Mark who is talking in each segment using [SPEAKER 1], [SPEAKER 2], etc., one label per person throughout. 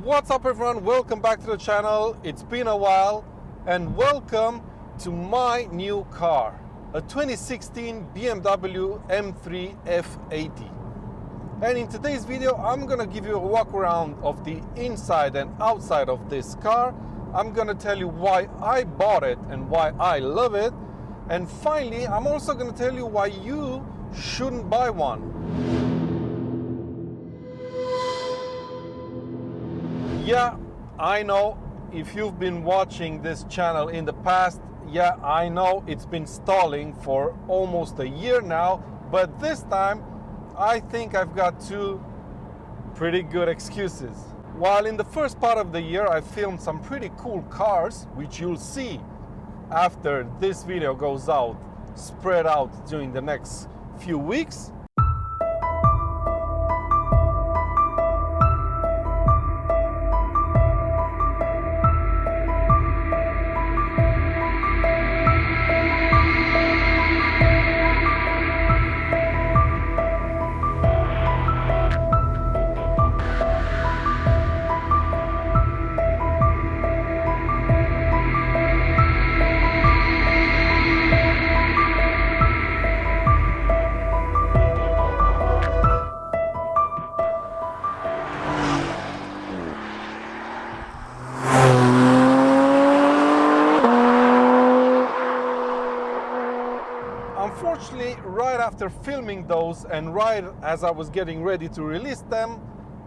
[SPEAKER 1] What's up everyone, welcome back to the channel. It's been a while and welcome to my new car, a 2016 BMW M3 F80. And in today's video I'm gonna give you a walk around of the inside and outside of this car. I'm gonna tell you why I bought it and why I love it. And finally, I'm also gonna tell you why you shouldn't buy one. Yeah, I know, if you've been watching this channel in the past, yeah, I know it's been stalling for almost a year now, but this time I think I've got two pretty good excuses. While in the first part of the year I filmed some pretty cool cars, which you'll see after this video goes out, spread out during the next few weeks. Unfortunately, right after filming those and right as I was getting ready to release them,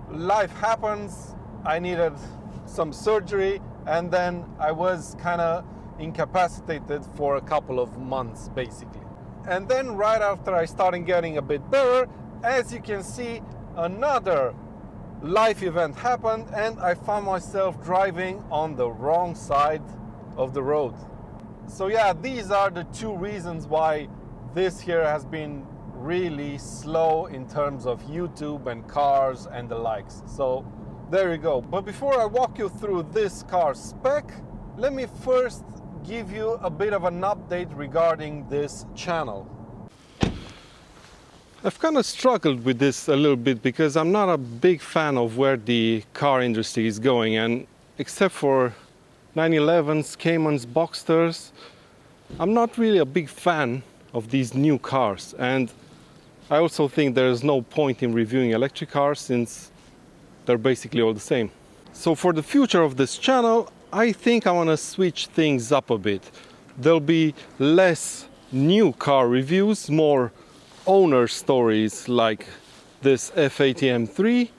[SPEAKER 1] life happens. I needed some surgery and then I was kind of incapacitated for a couple of months basically. And then right after I started getting a bit better, as you can see, another life event happened and I found myself driving on the wrong side of the road. So yeah, these are the two reasons why this year has been really slow in terms of YouTube and cars and the likes. So there you go. But before I walk you through this car's spec, let me first give you a bit of an update regarding this channel. I've kind of struggled with this a little bit because I'm not a big fan of where the car industry is going, and except for 911s, Caymans, Boxsters, I'm not really a big fan of these new cars. And I also think there is no point in reviewing electric cars since they're basically all the same. So for the future of this channel, I think I want to switch things up a bit. There'll be less new car reviews, more owner stories like this F80 M3.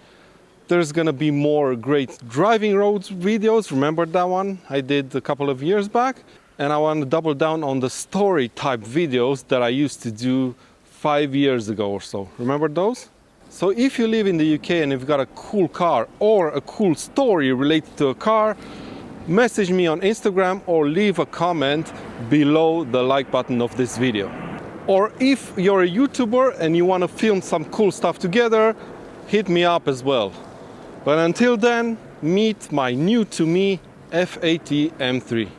[SPEAKER 1] There's gonna be more great driving roads videos. Remember that one I did a couple of years back? And I want to double down on the story type videos that I used to do 5 years ago or so. Remember those? So if you live in the UK and you've got a cool car or a cool story related to a car, message me on Instagram or leave a comment below the like button of this video. Or if you're a YouTuber and you want to film some cool stuff together, hit me up as well. But until then, meet my new to me F80 M3.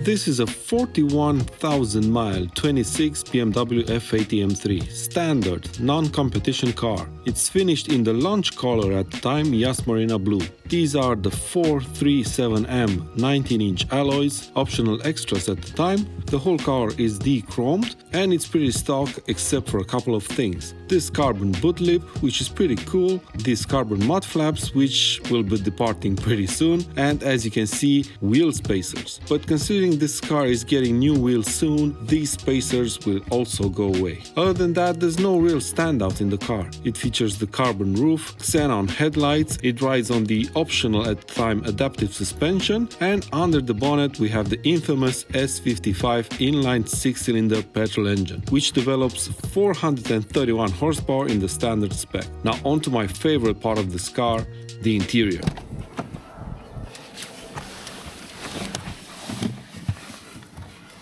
[SPEAKER 1] This is a 41,000 mile 26 BMW F80 M3, standard, non-competition car. It's finished in the launch color at the time, Yas Marina Blue. These are the 437M 19-inch alloys, optional extras at the time. The whole car is de-chromed and it's pretty stock except for a couple of things. This carbon boot lip, which is pretty cool, these carbon mud flaps, which will be departing pretty soon, and as you can see, wheel spacers. But considering this car is getting new wheels soon, these spacers will also go away. Other than that, there's no real standout in the car. It features the carbon roof, xenon headlights, it rides on the optional at the time adaptive suspension, and under the bonnet we have the infamous S55 inline 6-cylinder petrol engine, which develops 431 horsepower in the standard spec. Now on to my favorite part of this car, the interior.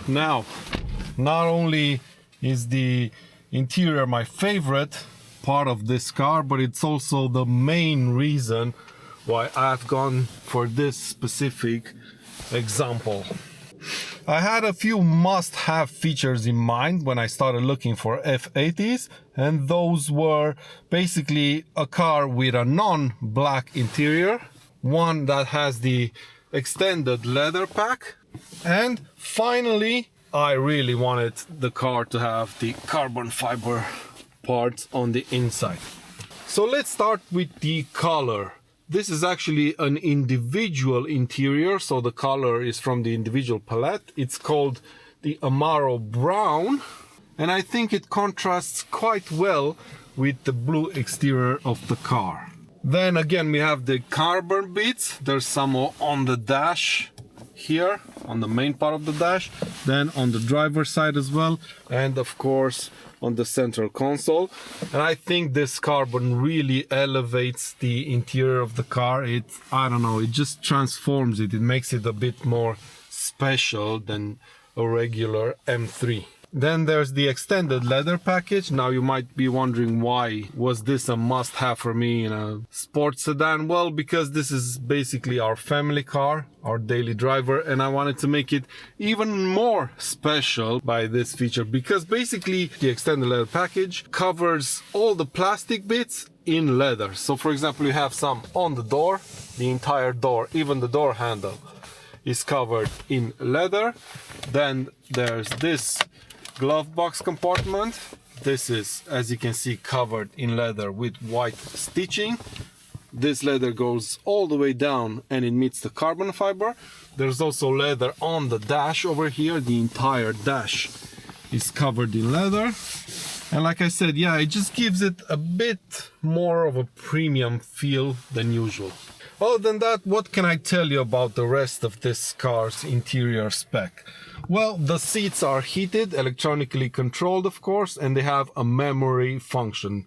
[SPEAKER 1] Now, not only is the interior my favorite part of this car, but it's also the main reason why I've gone for this specific example. I had a few must-have features in mind when I started looking for F80s, and those were basically a car with a non-black interior, one that has the extended leather pack, and finally I really wanted the car to have the carbon fiber parts on the inside. So let's start with the color. This is actually an individual interior, so the color is from the individual palette. It's called the Amaro Brown, and I think it contrasts quite well with the blue exterior of the car. Then again, we have the carbon bits. There's some on the dash here, on the main part of the dash, then on the driver's side as well, and of course on the central console. And I think this carbon really elevates the interior of the car. I don't know, it just transforms it. It makes it a bit more special than a regular M3. Then there's the extended leather package. Now you might be wondering, why was this a must-have for me in a sports sedan? Well, because this is basically our family car, our daily driver, and I wanted to make it even more special by this feature, because basically the extended leather package covers all the plastic bits in leather. So for example, you have some on the door, the entire door, even the door handle is covered in leather. Then there's this glove box compartment. This is, as you can see, covered in leather with white stitching. This leather goes all the way down and it meets the carbon fiber. There's also leather on the dash over here. The entire dash is covered in leather. And like I said, yeah, it just gives it a bit more of a premium feel than usual. Other than that, what can I tell you about the rest of this car's interior spec? Well, the seats are heated, electronically controlled of course, and they have a memory function.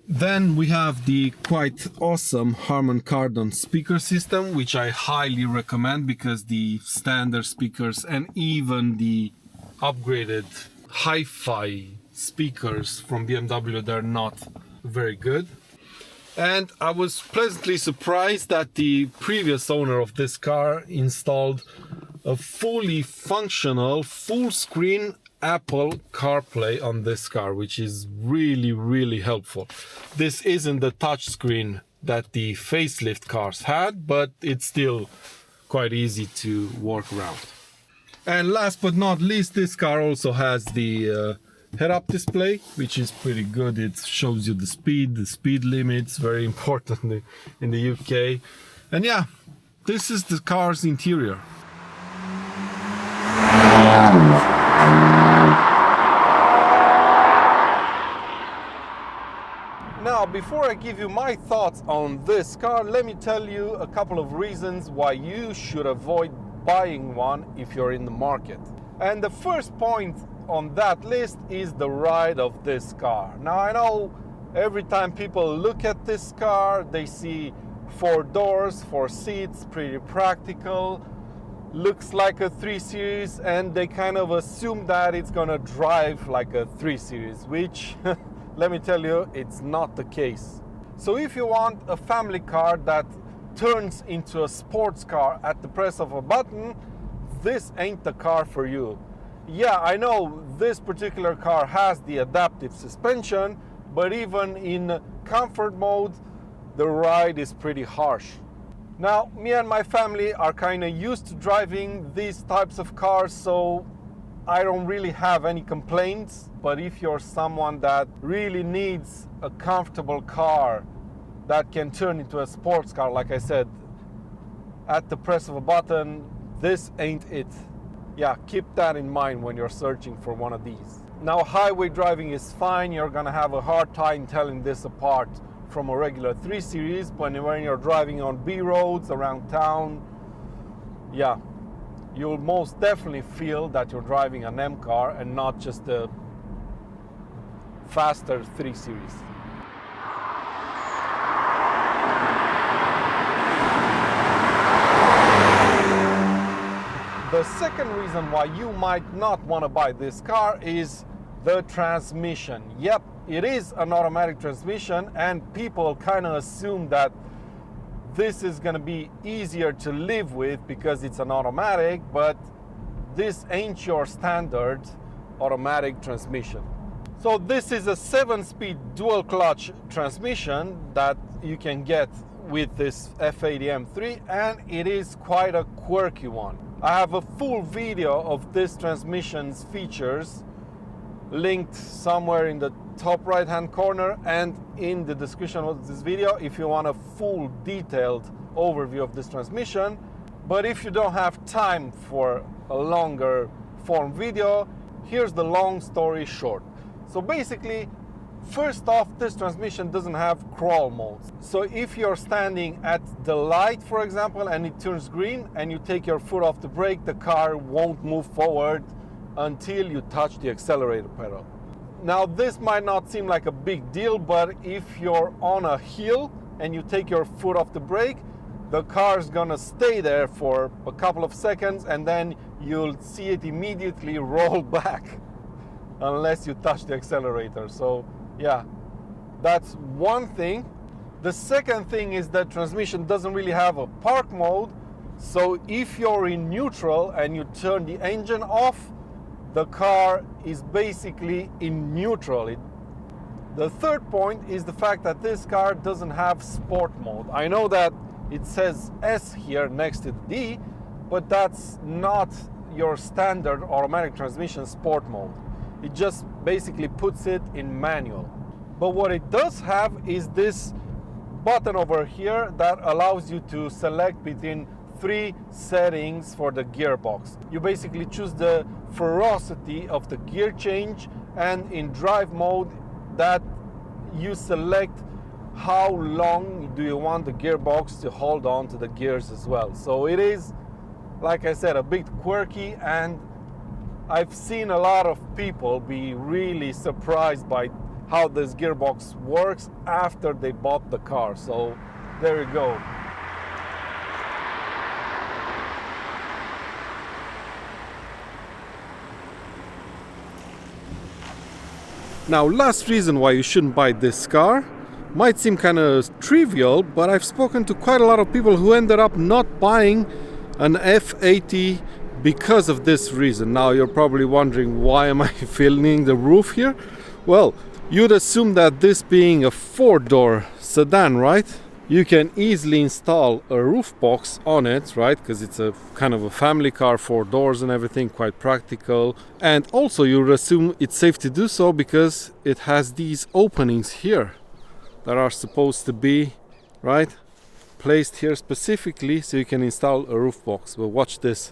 [SPEAKER 1] Then we have the quite awesome Harman Kardon speaker system, which I highly recommend, because the standard speakers and even the upgraded hi-fi speakers from BMW, they're not very good. And I was pleasantly surprised that the previous owner of this car installed a fully functional, full screen Apple CarPlay on this car, which is really helpful. This isn't the touchscreen that the facelift cars had, but it's still quite easy to work around. And last but not least, this car also has the head-up display, which is pretty good. It shows you the speed limits, very important in the UK. And yeah, this is the car's interior. Now, before I give you my thoughts on this car, let me tell you a couple of reasons why you should avoid buying one if you're in the market. And the first point on that list is the ride of this car. Now, I know every time people look at this car, they see 4 doors, 4 seats, pretty practical, looks like a 3 Series, and they kind of assume that it's gonna drive like a 3 Series, which let me tell you, it's not the case. So if you want a family car that turns into a sports car at the press of a button, this ain't the car for you. Yeah, I know this particular car has the adaptive suspension, but even in comfort mode, the ride is pretty harsh. Now, me and my family are kind of used to driving these types of cars, so I don't really have any complaints. But if you're someone that really needs a comfortable car that can turn into a sports car, like I said, at the press of a button, this ain't it. Yeah, keep that in mind when you're searching for one of these. Now, highway driving is fine. You're gonna have a hard time telling this apart from a regular 3 Series, but when you're driving on B roads around town, yeah, you'll most definitely feel that you're driving an M car and not just a faster 3 Series. The second reason why you might not want to buy this car is the transmission. Yep, it is an automatic transmission, and people kind of assume that this is going to be easier to live with because it's an automatic, but this ain't your standard automatic transmission. So this is a 7-speed dual clutch transmission that you can get with this F80 M3, and it is quite a quirky one. I have a full video of this transmission's features linked somewhere in the top right hand corner and in the description of this video if you want a full detailed overview of this transmission. But if you don't have time for a longer form video, here's the long story short. So basically, first off, this transmission doesn't have crawl mode. So if you're standing at the light, for example, and it turns green and you take your foot off the brake, the car won't move forward until you touch the accelerator pedal. Now, this might not seem like a big deal, but if you're on a hill and you take your foot off the brake, the car's gonna stay there for a couple of seconds and then you'll see it immediately roll back unless you touch the accelerator. So yeah, that's one thing. The second thing is that transmission doesn't really have a park mode. So if you're in neutral and you turn the engine off, the car is basically in neutral. The third point is the fact that this car doesn't have sport mode. I know that it says S here next to the D, but that's not your standard automatic transmission sport mode. It just basically puts it in manual. But what it does have is this button over here that allows you to select between 3 settings for the gearbox. You basically choose the ferocity of the gear change, and in drive mode that you select how long do you want the gearbox to hold on to the gears as well. So it is, like I said, a bit quirky, and I've seen a lot of people be really surprised by how this gearbox works after they bought the car. So there you go. Now, last reason why you shouldn't buy this car might seem kind of trivial, but I've spoken to quite a lot of people who ended up not buying an F80 because of this reason. Now you're probably wondering, why am I filming the roof here? Well, you'd assume that this being a 4-door sedan, right? You can easily install a roof box on it, right? Because it's a kind of a family car, 4 doors and everything, quite practical. And also you would assume it's safe to do so because it has these openings here that are supposed to be, right, placed here specifically so you can install a roof box. But watch this.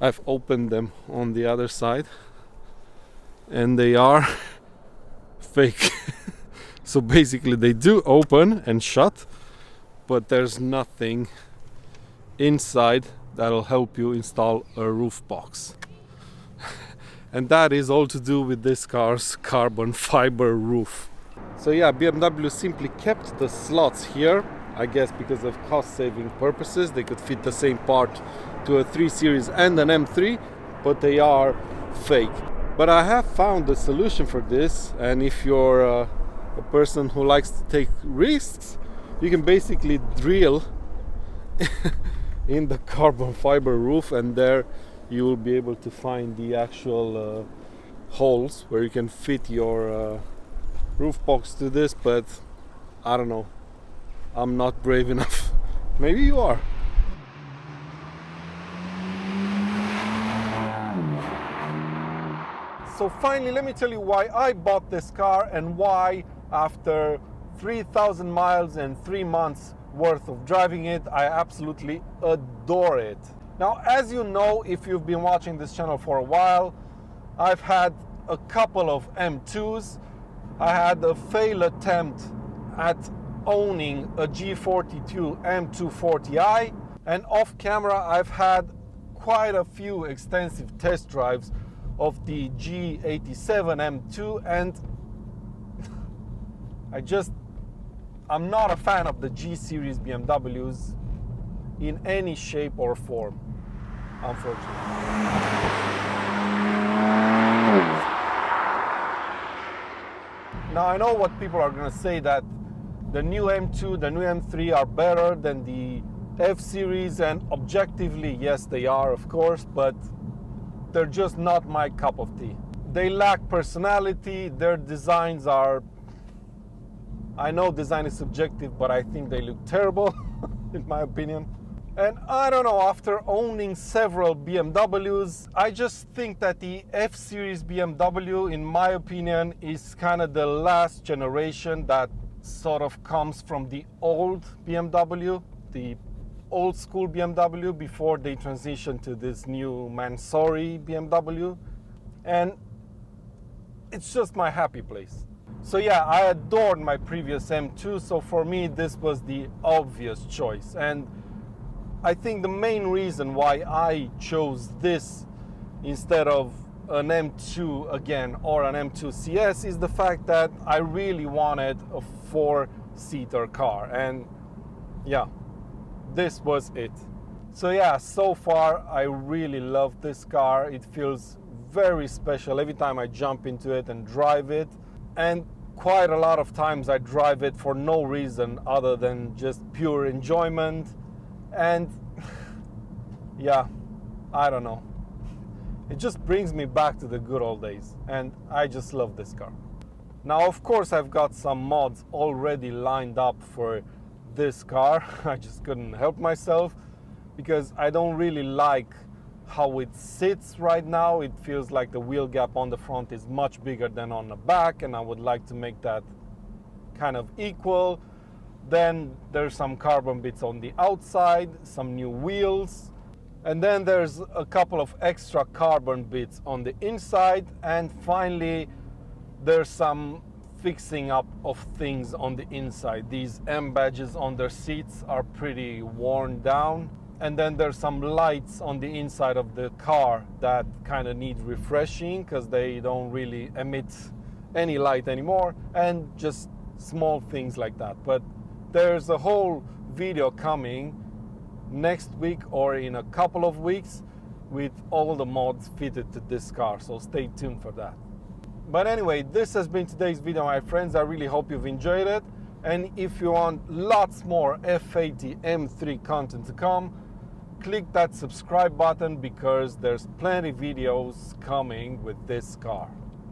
[SPEAKER 1] I've opened them on the other side and they are fake. So basically they do open and shut, but there's nothing inside that'll help you install a roof box. And that is all to do with this car's carbon fiber roof. So yeah, BMW simply kept the slots here, I guess because of cost saving purposes. They could fit the same part to a 3 Series and an M3, but they are fake. But I have found a solution for this, and if you're a person who likes to take risks, you can basically drill in the carbon fiber roof, and there you will be able to find the actual holes where you can fit your roof box to this. But I don't know, I'm not brave enough. Maybe you are. So finally, let me tell you why I bought this car and why after 3,000 miles and 3 months worth of driving it, I absolutely adore it. Now, as you know, if you've been watching this channel for a while, I've had a couple of M2s. I had a failed attempt at owning a G42 M240i, and off camera I've had quite a few extensive test drives of the G87 M2, and I'm not a fan of the G series BMWs in any shape or form, unfortunately. Now I know what people are going to say, that the new M2, the new M3 are better than the F-Series, and objectively, yes, they are, of course, but they're just not my cup of tea. They lack personality. Their designs are, I know design is subjective, but I think they look terrible, in my opinion. And I don't know, after owning several BMWs, I just think that the F-Series BMW, in my opinion, is kind of the last generation that sort of comes from the old BMW, the old school BMW, before they transitioned to this new Mansory BMW. And it's just my happy place. So yeah, I adored my previous M2, so for me this was the obvious choice. And I think the main reason why I chose this instead of an M2 again or an M2 CS is the fact that I really wanted a 4-seater car, and yeah, this was it. So yeah, so far I really love this car. It feels very special every time I jump into it and drive it, and quite a lot of times I drive it for no reason other than just pure enjoyment. And yeah, I don't know, it just brings me back to the good old days, and I just love this car. Now, of course, I've got some mods already lined up for this car. I just couldn't help myself because I don't really like how it sits right now. It feels like the wheel gap on the front is much bigger than on the back, and I would like to make that kind of equal. Then there's some carbon bits on the outside, some new wheels, and then there's a couple of extra carbon bits on the inside, and finally there's some fixing up of things on the inside. These M badges on their seats are pretty worn down, and then there's some lights on the inside of the car that kind of need refreshing because they don't really emit any light anymore, and just small things like that. But there's a whole video coming next week or in a couple of weeks with all the mods fitted to this car, so stay tuned for that. But anyway, this has been today's video, my friends. I really hope you've enjoyed it, and if you want lots more F80 M3 content to come, click that subscribe button because there's plenty videos coming with this car.